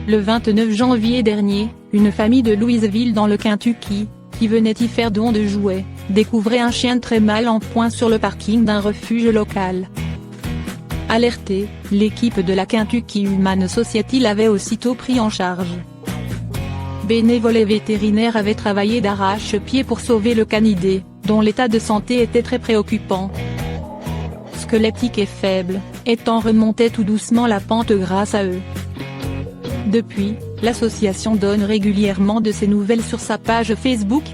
Le 29 janvier dernier, une famille de Louisville dans le Kentucky, qui venait y faire don de jouets, découvrait un chien très mal en point sur le parking d'un refuge local. Alertée, l'équipe de la Kentucky Humane Society l'avait aussitôt pris en charge. Bénévoles et vétérinaires avaient travaillé d'arrache-pied pour sauver le canidé, dont l'état de santé était très préoccupant. Squelettique et faible, Ethan remontait tout doucement la pente grâce à eux. Depuis, l'association donne régulièrement de ses nouvelles sur sa page Facebook.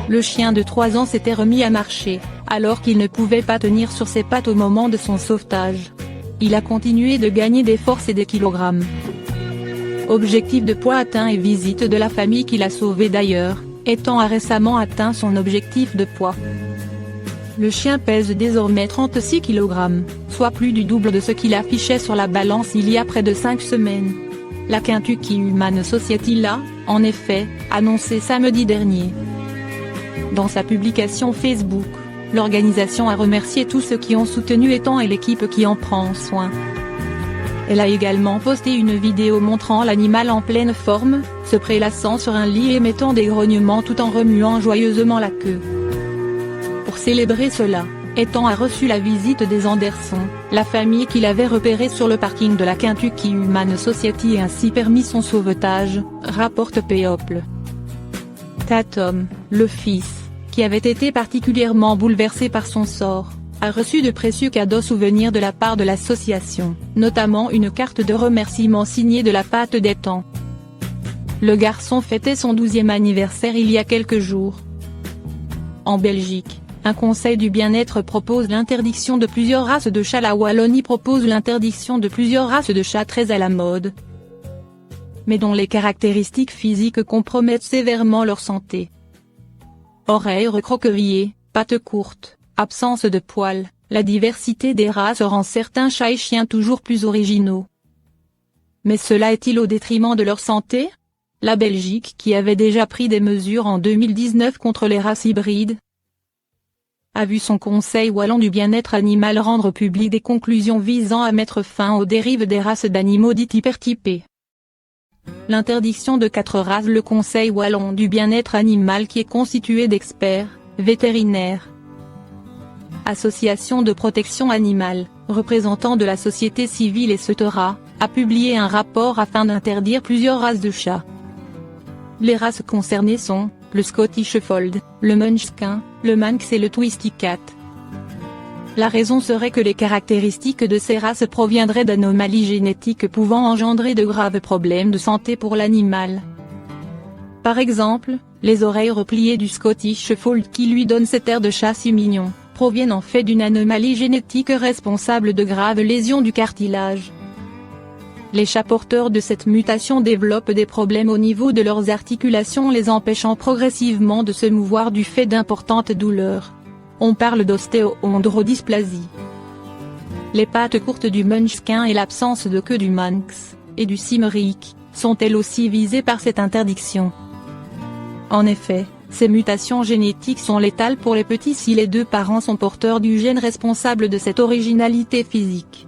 Le chien de 3 ans s'était remis à marcher, alors qu'il ne pouvait pas tenir sur ses pattes au moment de son sauvetage. Il a continué de gagner des forces et des kilogrammes. Objectif de poids atteint et visite de la famille qui l'a sauvé d'ailleurs, Ethan a récemment atteint son objectif de poids. Le chien pèse désormais 36 kg, soit plus du double de ce qu'il affichait sur la balance il y a près de 5 semaines. La Kentucky Humane Society l'a, en effet, annoncé samedi dernier. Dans sa publication Facebook, l'organisation a remercié tous ceux qui ont soutenu Ethan et l'équipe qui en prend soin. Elle a également posté une vidéo montrant l'animal en pleine forme, se prélassant sur un lit et émettant des grognements tout en remuant joyeusement la queue. Pour célébrer cela, Ethan a reçu la visite des Anderson, la famille qu'il avait repérée sur le parking de la Kentucky Humane Society et ainsi permis son sauvetage, rapporte People. Tatum, le fils, qui avait été particulièrement bouleversé par son sort, a reçu de précieux cadeaux souvenirs de la part de l'association, notamment une carte de remerciement signée de la patte d'Ethan. Le garçon fêtait son 12e anniversaire il y a quelques jours. En Belgique, un conseil du bien-être propose l'interdiction de plusieurs races de chats. La Wallonie propose l'interdiction de plusieurs races de chats très à la mode, mais dont les caractéristiques physiques compromettent sévèrement leur santé. Oreilles recroquevillées, pattes courtes, absence de poils, la diversité des races rend certains chats et chiens toujours plus originaux. Mais cela est-il au détriment de leur santé? La Belgique, qui avait déjà pris des mesures en 2019 contre les races hybrides, a vu son Conseil wallon du bien-être animal rendre public des conclusions visant à mettre fin aux dérives des races d'animaux dites hypertypées. L'interdiction de 4 races. Le Conseil wallon du bien-être animal, qui est constitué d'experts, vétérinaires, associations de protection animale, représentants de la société civile etc., a publié un rapport afin d'interdire plusieurs races de chats. Les races concernées sont le Scottish Fold, le Munchkin, le Manx et le Twisty Cat. La raison serait que les caractéristiques de ces races proviendraient d'anomalies génétiques pouvant engendrer de graves problèmes de santé pour l'animal. Par exemple, les oreilles repliées du Scottish Fold, qui lui donnent cet air de chat si mignon, proviennent en fait d'une anomalie génétique responsable de graves lésions du cartilage. Les chats porteurs de cette mutation développent des problèmes au niveau de leurs articulations, les empêchant progressivement de se mouvoir du fait d'importantes douleurs. On parle d'ostéochondrodysplasie. Les pattes courtes du Munchkin et l'absence de queue du Manx, et du Cymric, sont elles aussi visées par cette interdiction. En effet, ces mutations génétiques sont létales pour les petits si les 2 parents sont porteurs du gène responsable de cette originalité physique.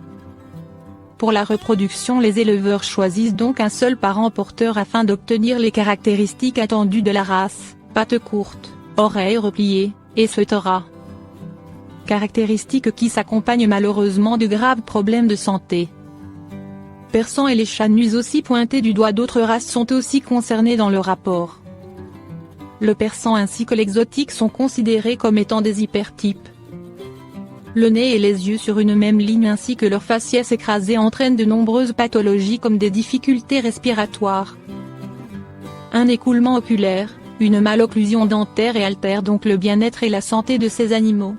Pour la reproduction, les éleveurs choisissent donc un seul parent porteur afin d'obtenir les caractéristiques attendues de la race, pattes courtes, oreilles repliées, etc. Caractéristiques qui s'accompagnent malheureusement de graves problèmes de santé. Persans et les chats nus aussi pointés du doigt. D'autres races sont aussi concernées dans le rapport. Le persan ainsi que l'exotique sont considérés comme étant des hypertypes. Le nez et les yeux sur une même ligne ainsi que leur faciès écrasé entraînent de nombreuses pathologies comme des difficultés respiratoires, un écoulement oculaire, une malocclusion dentaire et altèrent donc le bien-être et la santé de ces animaux.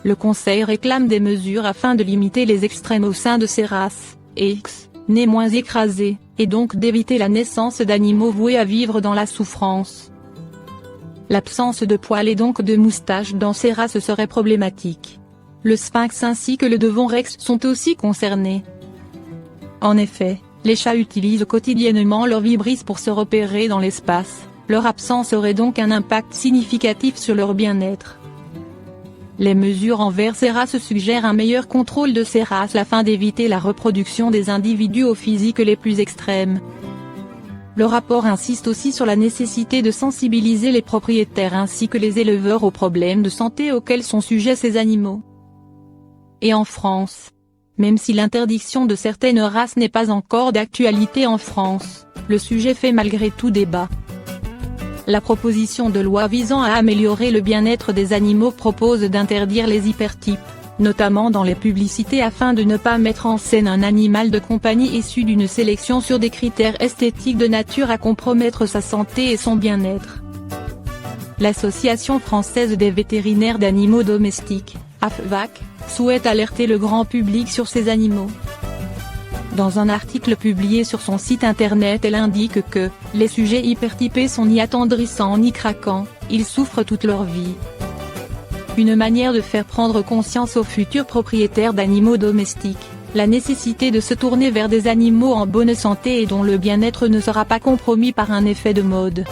Le Conseil réclame des mesures afin de limiter les extrêmes au sein de ces races, nez moins écrasé, et donc d'éviter la naissance d'animaux voués à vivre dans la souffrance. L'absence de poils et donc de moustaches dans ces races serait problématique. Le sphinx ainsi que le devon rex sont aussi concernés. En effet, les chats utilisent quotidiennement leur vibrise pour se repérer dans l'espace, leur absence aurait donc un impact significatif sur leur bien-être. Les mesures envers ces races suggèrent un meilleur contrôle de ces races afin d'éviter la reproduction des individus aux physiques les plus extrêmes. Le rapport insiste aussi sur la nécessité de sensibiliser les propriétaires ainsi que les éleveurs aux problèmes de santé auxquels sont sujets ces animaux. Et en France, même si l'interdiction de certaines races n'est pas encore d'actualité en France, le sujet fait malgré tout débat. La proposition de loi visant à améliorer le bien-être des animaux propose d'interdire les hypertypes, notamment dans les publicités afin de ne pas mettre en scène un animal de compagnie issu d'une sélection sur des critères esthétiques de nature à compromettre sa santé et son bien-être. L'Association française des vétérinaires d'animaux domestiques, AFVAC, souhaite alerter le grand public sur ces animaux. Dans un article publié sur son site internet, elle indique que « les sujets hypertypés sont ni attendrissants ni craquants, ils souffrent toute leur vie ». Une manière de faire prendre conscience aux futurs propriétaires d'animaux domestiques, la nécessité de se tourner vers des animaux en bonne santé et dont le bien-être ne sera pas compromis par un effet de mode.